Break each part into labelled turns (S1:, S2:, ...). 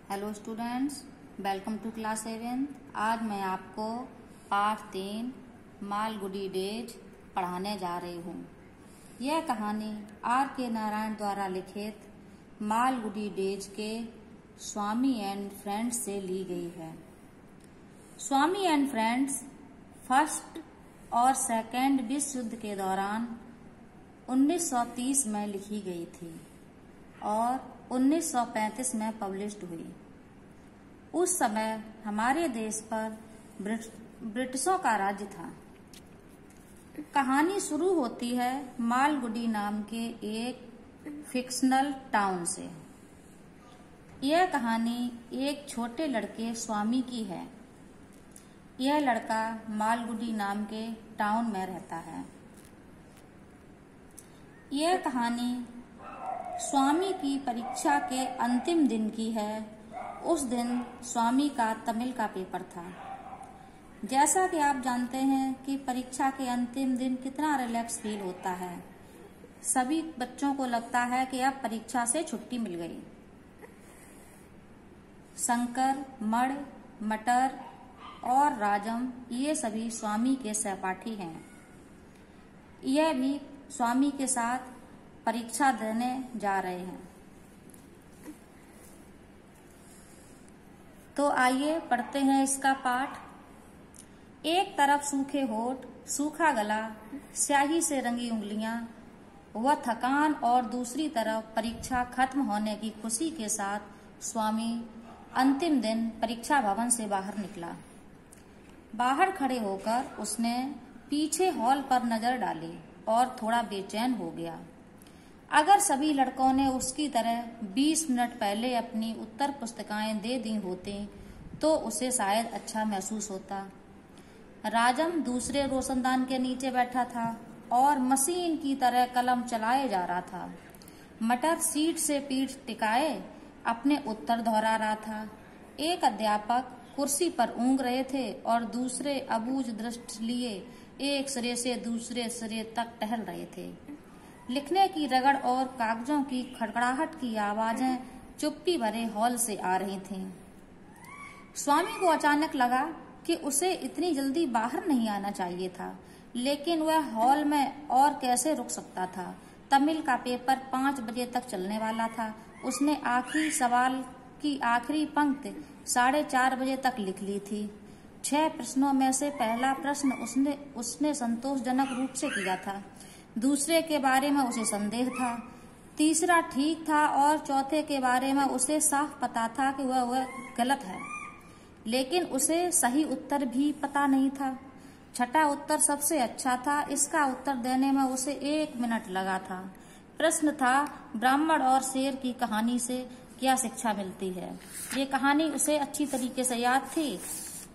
S1: Hello students, welcome to class 7। आज मैं आपको पाठ 3 मालगुडी डेज पढ़ाने जा रही हूँ। यह कहानी आर के नारायण द्वारा लिखित मालगुडी डेज के स्वामी एंड फ्रेंड्स से ली गई है। स्वामी एंड फ्रेंड्स फर्स्ट और सेकेंड विश्व युद्ध के दौरान 1930 में लिखी गई थी और 1935 में पब्लिश्ड हुई। उस समय हमारे देश पर ब्रिटिशों का राज्य था। कहानी शुरू होती है मालगुडी नाम के एक फिक्शनल टाउन से। यह कहानी एक छोटे लड़के स्वामी की है। यह लड़का मालगुडी नाम के टाउन में रहता है। यह कहानी स्वामी की परीक्षा के अंतिम दिन की है। उस दिन स्वामी का तमिल का पेपर था। जैसा कि आप जानते हैं कि परीक्षा के अंतिम दिन कितना रिलैक्स फील होता है। सभी बच्चों को लगता है कि अब परीक्षा से छुट्टी मिल गई। शंकर, मड़, मटर और राजम ये सभी स्वामी के सहपाठी हैं। यह भी स्वामी के साथ परीक्षा देने जा रहे हैं। तो आइए पढ़ते हैं इसका पाठ। एक तरफ सूखे होठ, सूखा गला, स्याही से रंगी उंगलियां व थकान, और दूसरी तरफ परीक्षा खत्म होने की खुशी के साथ स्वामी अंतिम दिन परीक्षा भवन से बाहर निकला। बाहर खड़े होकर उसने पीछे हॉल पर नजर डाली और थोड़ा बेचैन हो गया। अगर सभी लड़कों ने उसकी तरह 20 मिनट पहले अपनी उत्तर पुस्तिकाएं दे दी होती तो उसे शायद अच्छा महसूस होता। राजम दूसरे रोशनदान के नीचे बैठा था और मशीन की तरह कलम चलाए जा रहा था। मटर सीट से पीठ टिकाए अपने उत्तर दोहरा रहा था। एक अध्यापक कुर्सी पर ऊँघ रहे थे और दूसरे अबूझ दृष्टि लिए एक सिरे से दूसरे सिरे तक टहल रहे थे। लिखने की रगड़ और कागजों की खड़खड़ाहट की आवाजें चुप्पी भरे हॉल से आ रही थीं। स्वामी को अचानक लगा कि उसे इतनी जल्दी बाहर नहीं आना चाहिए था, लेकिन वह हॉल में और कैसे रुक सकता था। तमिल का पेपर 5 बजे तक चलने वाला था। उसने आखिरी सवाल की आखिरी पंक्ति 4:30 बजे तक लिख ली थी। 6 प्रश्नों में से पहला प्रश्न उसने संतोषजनक रूप से किया था। दूसरे के बारे में उसे संदेह था। तीसरा ठीक था और चौथे के बारे में उसे साफ पता था कि वह गलत है, लेकिन उसे सही उत्तर भी पता नहीं था। छठा उत्तर सबसे अच्छा था। इसका उत्तर देने में उसे 1 मिनट लगा था। प्रश्न था, ब्राह्मण और शेर की कहानी से क्या शिक्षा मिलती है। ये कहानी उसे अच्छी तरीके से याद थी,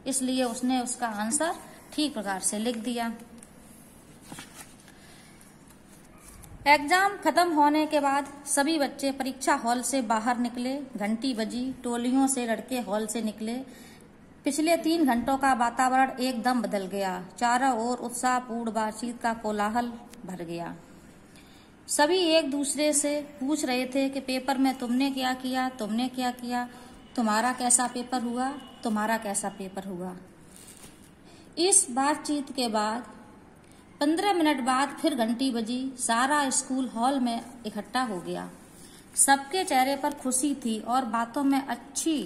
S1: इसलिए उसने उसका आंसर ठीक प्रकार से लिख दिया। एग्जाम खत्म होने के बाद सभी बच्चे परीक्षा हॉल से बाहर निकले। घंटी बजी, टोलियों से लड़के हॉल से निकले। पिछले 3 घंटों का वातावरण एकदम बदल गया। चारों ओर उत्साहपूर्ण बातचीत का कोलाहल भर गया। सभी एक दूसरे से पूछ रहे थे कि पेपर में तुमने क्या किया, तुमने क्या किया, तुम्हारा कैसा पेपर हुआ, तुम्हारा कैसा पेपर हुआ। इस बातचीत के बाद 15 मिनट बाद फिर घंटी बजी। सारा स्कूल हॉल में इकट्ठा हो गया। सबके चेहरे पर खुशी थी और बातों में अच्छी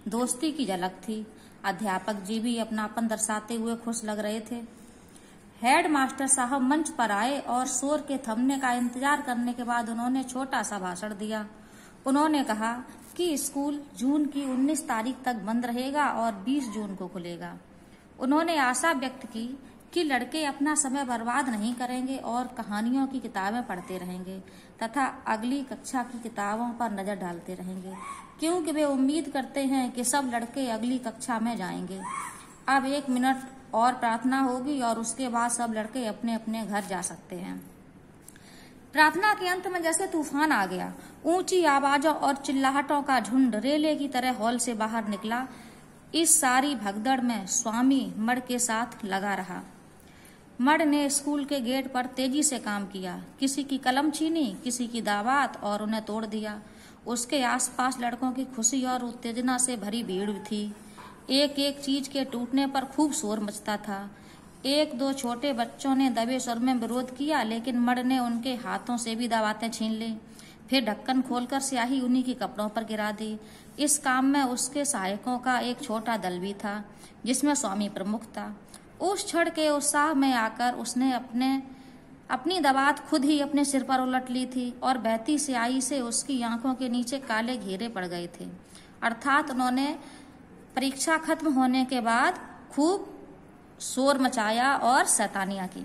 S1: दोस्ती की झलक थी। अध्यापक जी भी अपनापन दर्शाते हुए खुश लग रहे थे। हेड मास्टर साहब मंच पर आए और शोर के थमने का इंतजार करने के बाद उन्होंने छोटा सा भाषण दिया। उन्होंने कहा कि स्कूल जून की 19 तारीख तक बंद रहेगा और 20 जून को खुलेगा। उन्होंने आशा व्यक्त की कि लड़के अपना समय बर्बाद नहीं करेंगे और कहानियों की किताबें पढ़ते रहेंगे तथा अगली कक्षा की किताबों पर नजर डालते रहेंगे, क्योंकि वे उम्मीद करते हैं कि सब लड़के अगली कक्षा में जाएंगे। अब 1 मिनट और प्रार्थना होगी और उसके बाद सब लड़के अपने अपने घर जा सकते हैं। प्रार्थना के अंत में जैसे तूफान आ गया। ऊंची आवाजों और चिल्लाहटों का झुंड रेले की तरह हॉल से बाहर निकला। इस सारी भगदड़ में स्वामी मड़ के साथ लगा रहा। मड़ ने स्कूल के गेट पर तेजी से काम किया। किसी की कलम छीनी, किसी की दावात और उन्हें तोड़ दिया। उसके आसपास लड़कों की खुशी और उत्तेजना से भरी भीड़ थी। एक एक चीज के टूटने पर खूब शोर मचता था। एक दो छोटे बच्चों ने दबे स्वर में विरोध किया, लेकिन मर्द ने उनके हाथों से भी दबातें छीन ली। फिर ढक्कन खोलकर स्याही उन्हीं के कपड़ों पर गिरा दी। इस काम में उसके सहायकों का एक छोटा दल भी था, जिसमें स्वामी प्रमुख था। उस क्षण के उत्साह में आकर उसने अपनी दबात खुद ही अपने सिर पर उलट ली थी और बहती स्याही से उसकी आंखों के नीचे काले घेरे पड़ गए थे। अर्थात उन्होंने परीक्षा खत्म होने के बाद खूब शोर मचाया और शैतानियां की।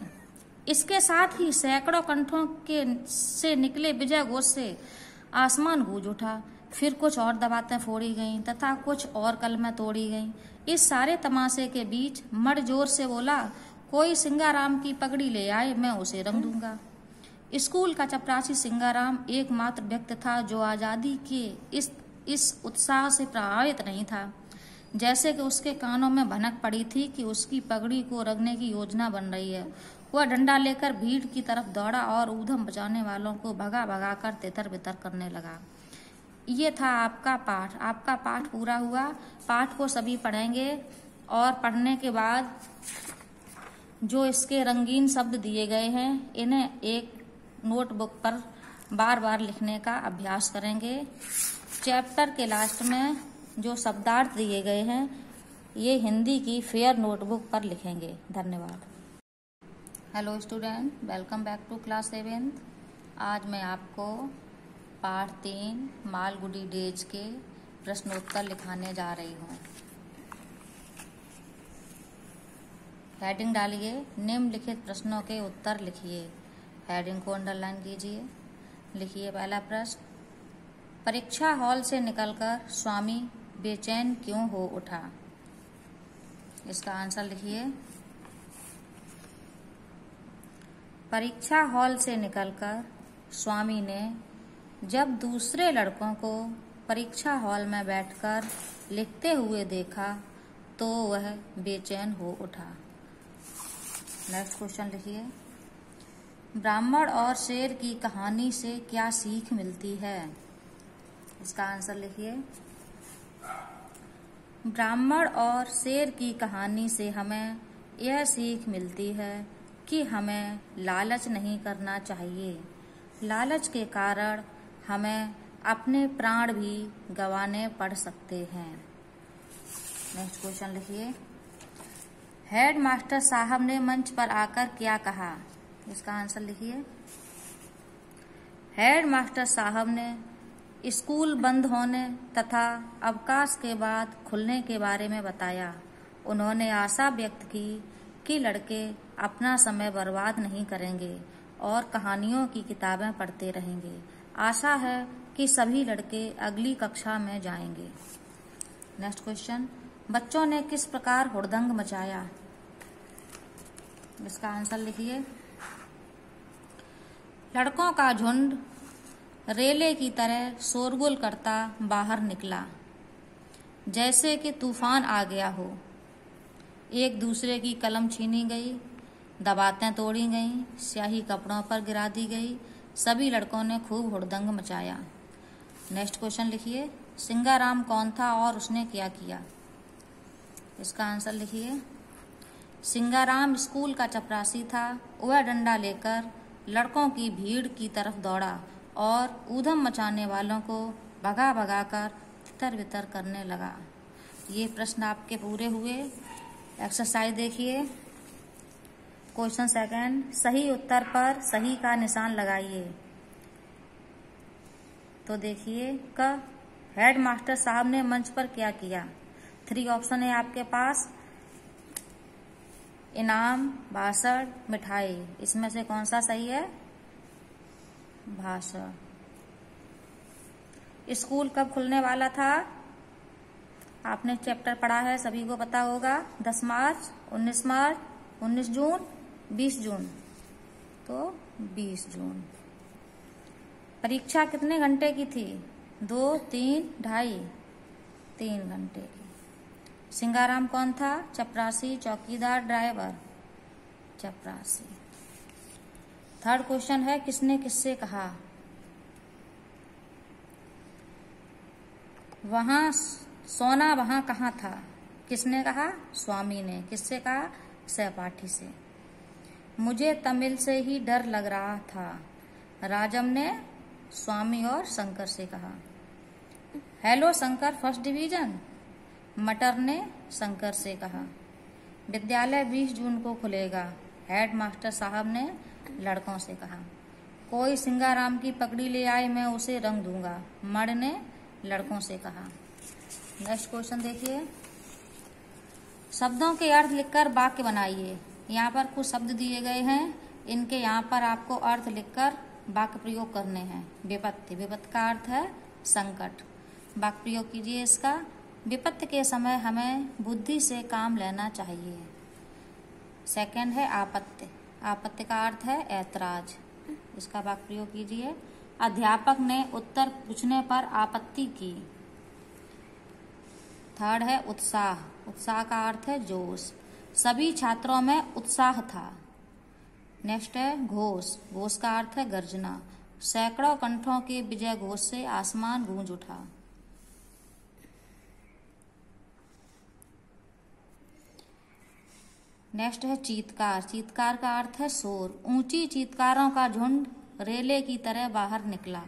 S1: इसके साथ ही सैकड़ों कंठों से निकले विजय घोष से आसमान गूंज उठा। फिर कुछ और दबातें फोड़ी गईं तथा कुछ और कलमें तोड़ी गईं। इस सारे तमाशे के बीच मर्द जोर से बोला, कोई सिंगाराम की पगड़ी ले आए, मैं उसे रंग दूंगा। स्कूल का चपरासी सिंगाराम एकमात्र व्यक्ति था जो आजादी के इस उत्साह से प्रभावित नहीं था। जैसे कि उसके कानों में भनक पड़ी थी कि उसकी पगड़ी को रंगने की योजना बन रही है। वह डंडा लेकर भीड़ की तरफ दौड़ा और ऊधम बजाने वालों को भगा भगा कर तितर बितर करने लगा। ये था आपका पाठ। आपका पाठ पूरा हुआ। पाठ को सभी पढ़ेंगे और पढ़ने के बाद जो इसके रंगीन शब्द दिए गए हैं, इन्हें एक नोटबुक पर बार बार लिखने का अभ्यास करेंगे। चैप्टर के लास्ट में जो शब्दार्थ दिए गए हैं, ये हिंदी की फेयर नोटबुक पर लिखेंगे। धन्यवाद। Hello student, welcome back to class 7th। आज मैं आपको पाठ 3 मालगुडी डेज के प्रश्नोत्तर लिखाने जा रही हूँ। हेडिंग डालिए, निम्नलिखित प्रश्नों के उत्तर लिखिए। हेडिंग को अंडरलाइन कीजिए। लिखिए पहला प्रश्न, परीक्षा हॉल से निकलकर स्वामी बेचैन क्यों हो उठा? इसका आंसर लिखिए। परीक्षा हॉल से निकलकर स्वामी ने जब दूसरे लड़कों को परीक्षा हॉल में बैठकर लिखते हुए देखा तो वह बेचैन हो उठा। नेक्स्ट क्वेश्चन लिखिए, ब्राह्मण और शेर की कहानी से क्या सीख मिलती है? इसका आंसर लिखिए। ब्राह्मण और शेर की कहानी से हमें यह सीख मिलती है कि हमें लालच नहीं करना चाहिए। लालच के कारण हमें अपने प्राण भी गंवाने पड़ सकते हैं। नेक्स्ट क्वेश्चन लिखिए, हेड मास्टर साहब ने मंच पर आकर क्या कहा? इसका आंसर लिखिए। हेड मास्टर साहब ने स्कूल बंद होने तथा अवकाश के बाद खुलने के बारे में बताया। उन्होंने आशा व्यक्त की कि लड़के अपना समय बर्बाद नहीं करेंगे और कहानियों की किताबें पढ़ते रहेंगे। आशा है कि सभी लड़के अगली कक्षा में जाएंगे। नेक्स्ट क्वेश्चन, बच्चों ने किस प्रकार हुड़दंग मचाया? इसका आंसर लिखिए। लड़कों का झुंड रेले की तरह शोरगुल करता बाहर निकला, जैसे कि तूफान आ गया हो। एक दूसरे की कलम छीनी गई, दबातें तोड़ी गईं, स्याही कपड़ों पर गिरा दी गई। सभी लड़कों ने खूब हुड़दंग मचाया। नेक्स्ट क्वेश्चन लिखिए, सिंगाराम कौन था और उसने क्या किया? इसका आंसर लिखिए। सिंगाराम स्कूल का चपरासी था। वह डंडा लेकर लड़कों की भीड़ की तरफ दौड़ा और ऊधम मचाने वालों को भगा भगा कर तितर बितर करने लगा। ये प्रश्न आपके पूरे हुए। एक्सरसाइज देखिए। क्वेश्चन सेकंड, सही उत्तर पर सही का निशान लगाइए। तो देखिए, क हेड मास्टर साहब ने मंच पर क्या किया? 3 ऑप्शन है आपके पास, इनाम, भाषण, मिठाई। इसमें से कौन सा सही है? भाषण। स्कूल कब खुलने वाला था? आपने चैप्टर पढ़ा है, सभी को पता होगा। 10 मार्च, 19 मार्च, 19 जून, 20 जून। तो 20 जून। परीक्षा कितने घंटे की थी? 2, 3, 2.5, 3 घंटे की। सिंगाराम कौन था? चपरासी, चौकीदार, ड्राइवर? चपरासी। थर्ड क्वेश्चन है, किसने किससे कहा? वहां सोना वहां कहाँ था? किसने कहा? स्वामी ने। किससे कहा? सहपाठी से। मुझे तमिल से ही डर लग रहा था, राजम ने स्वामी और शंकर से कहा। हेलो शंकर, फर्स्ट डिवीजन, मटर ने शंकर से कहा। विद्यालय 20 जून को खुलेगा, हेड मास्टर साहब ने लड़कों से कहा। कोई सिंगाराम की पगड़ी ले आए, मैं उसे रंग दूंगा, मड़ ने लड़कों से कहा। नेक्स्ट क्वेश्चन देखिए। शब्दों के अर्थ लिखकर वाक्य बनाइए। यहाँ पर कुछ शब्द दिए गए हैं, इनके यहाँ पर आपको अर्थ लिखकर वाक्य प्रयोग करने हैं। विपत्ति, विपत्ति का अर्थ है संकट। वाक्य प्रयोग कीजिए इसका। विपत्ति के समय हमें बुद्धि से काम लेना चाहिए। सेकंड है आपत्ति, आपत्ति का अर्थ है ऐतराज, इसका वाक्य प्रयोग कीजिए। अध्यापक ने उत्तर पूछने पर आपत्ति की। थर्ड है उत्साह, उत्साह का अर्थ है जोश, सभी छात्रों में उत्साह था। नेक्स्ट है घोष, घोष का अर्थ है गर्जना, सैकड़ों कंठों के विजय घोष से आसमान गूंज उठा। नेक्स्ट है चीत्कार, चीत्कार का अर्थ है शोर, ऊंची चीत्कारों का झुंड रेले की तरह बाहर निकला।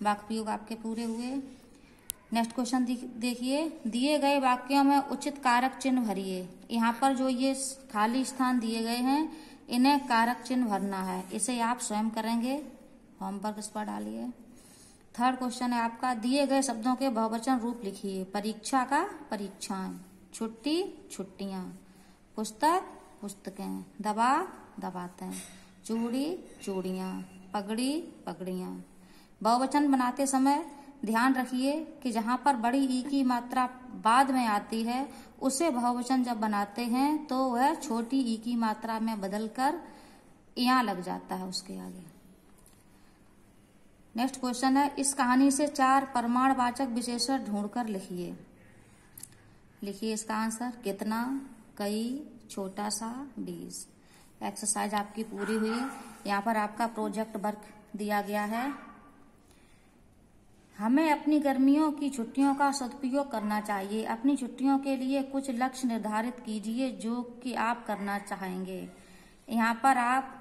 S1: वाक्य प्रयोग आपके पूरे हुए। नेक्स्ट क्वेश्चन देखिए। दिए गए वाक्यों में उचित कारक चिन्ह भरिए। यहाँ पर जो ये खाली स्थान दिए गए हैं, इन्हें कारक चिन्ह भरना है। इसे आप स्वयं करेंगे, होमवर्क इस पर डालिए। थर्ड क्वेश्चन है आपका, दिए गए शब्दों के बहुवचन रूप लिखिए। परीक्षा का परीक्षाएं, छुट्टी छुट्टियां, पुस्तक पुस्तकें, दवा दवातें, चूड़ी चूड़ियां, पगड़ी पगड़ियां। बहुवचन बनाते समय ध्यान रखिए कि जहां पर बड़ी ई की मात्रा बाद में आती है, उसे बहुवचन जब बनाते हैं तो वह छोटी ई की मात्रा में बदलकर यहाँ लग जाता है उसके आगे। नेक्स्ट क्वेश्चन है, इस कहानी से 4 प्रमाणवाचक विशेषण ढूंढकर लिखिए। लिखिए इसका आंसर। कितना, कई, छोटा सा, 20। एक्सरसाइज आपकी पूरी हुई। यहाँ पर आपका प्रोजेक्ट वर्क दिया गया है। हमें अपनी गर्मियों की छुट्टियों का सदुपयोग करना चाहिए। अपनी छुट्टियों के लिए कुछ लक्ष्य निर्धारित कीजिए जो कि आप करना चाहेंगे। यहाँ पर आप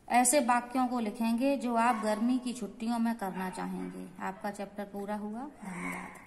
S1: ऐसे वाक्यों को लिखेंगे जो आप गर्मी की छुट्टियों में करना चाहेंगे। आपका चैप्टर पूरा हुआ। धन्यवाद।